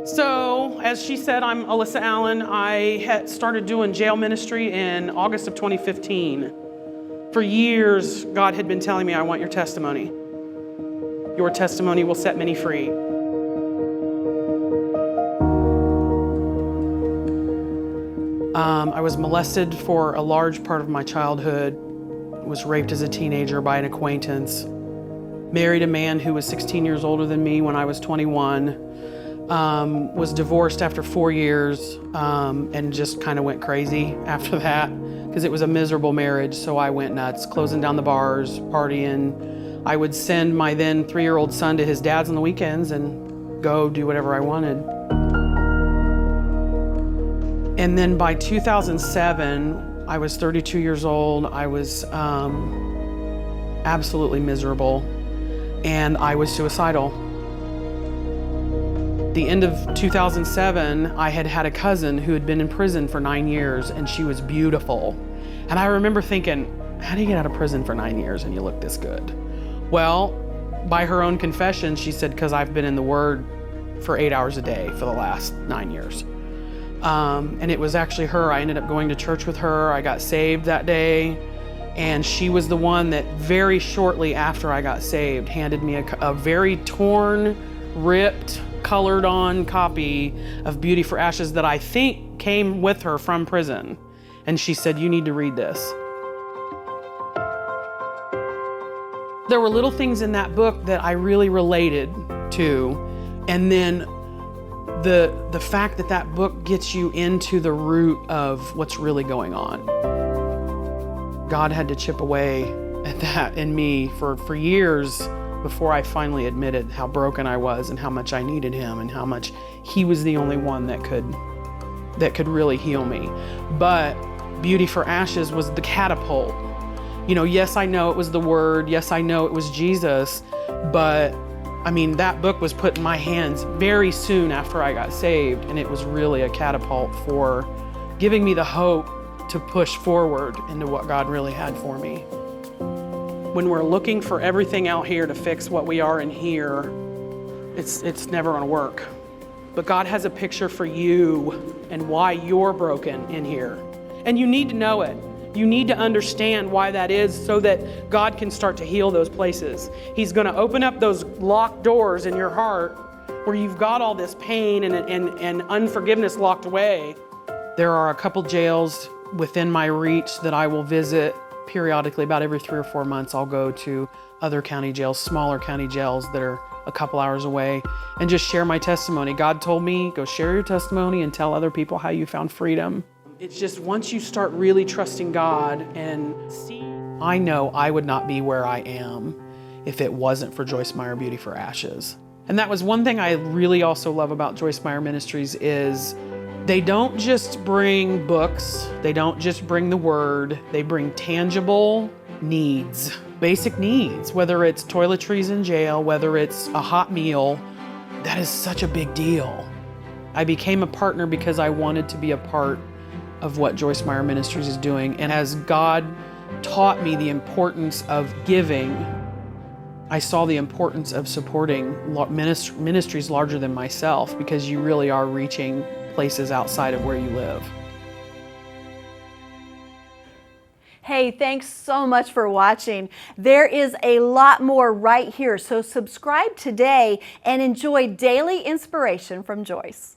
So, as she said, I'm Alyssa Allen. I had started doing jail ministry in August of 2015. For years, God had been telling me, I want your testimony. Your testimony will set many free. I was molested for a large part of my childhood, was raped as a teenager by an acquaintance, married a man who was 16 years older than me when I was 21, was divorced after 4 years, and just kind of went crazy after that because it was a miserable marriage. So I went nuts, closing down the bars, partying. I would send my then 3-year-old son to his dad's on the weekends and go do whatever I wanted. And then by 2007, I was 32 years old. I was absolutely miserable, and I was suicidal. The end of 2007, I had had a cousin who had been in prison for 9 years, and she was beautiful. And I remember thinking, how do you get out of prison for 9 years and you look this good? Well, by her own confession, she said, because I've been in the Word for 8 hours a day for the last 9 years. And it was actually her. I ended up going to church with her. I got saved that day. And she was the one that very shortly after I got saved handed me a very torn, ripped, colored on copy of Beauty for Ashes that I think came with her from prison. And she said, you need to read this. There were little things in that book that I really related to. And then the fact that that book gets you into the root of what's really going on. God had to chip away at that in me for years before I finally admitted how broken I was and how much I needed him and how much he was the only one that could really heal me. But Beauty for Ashes was the catapult. You know, yes, I know it was the Word. Yes, I know it was Jesus, but I mean, that book was put in my hands very soon after I got saved, and it was really a catapult for giving me the hope to push forward into what God really had for me. When we're looking for everything out here to fix what we are in here, it's never gonna work. But God has a picture for you and why you're broken in here. And you need to know it. You need to understand why that is so that God can start to heal those places. He's gonna open up those locked doors in your heart where you've got all this pain and unforgiveness locked away. There are a couple jails within my reach that I will visit periodically. About every 3 or 4 months, I'll go to other county jails, smaller county jails that are a couple hours away, and just share my testimony. God told me, go share your testimony and tell other people how you found freedom. It's just once you start really trusting God and see, I know I would not be where I am if it wasn't for Joyce Meyer Beauty for Ashes. And that was one thing I really also love about Joyce Meyer Ministries is they don't just bring books, they don't just bring the Word, they bring tangible needs, basic needs, whether it's toiletries in jail, whether it's a hot meal. That is such a big deal. I became a partner because I wanted to be a part of what Joyce Meyer Ministries is doing. And as God taught me the importance of giving, I saw the importance of supporting ministries larger than myself, because you really are reaching places outside of where you live. Hey, thanks so much for watching. There is a lot more right here, so subscribe today and enjoy daily inspiration from Joyce.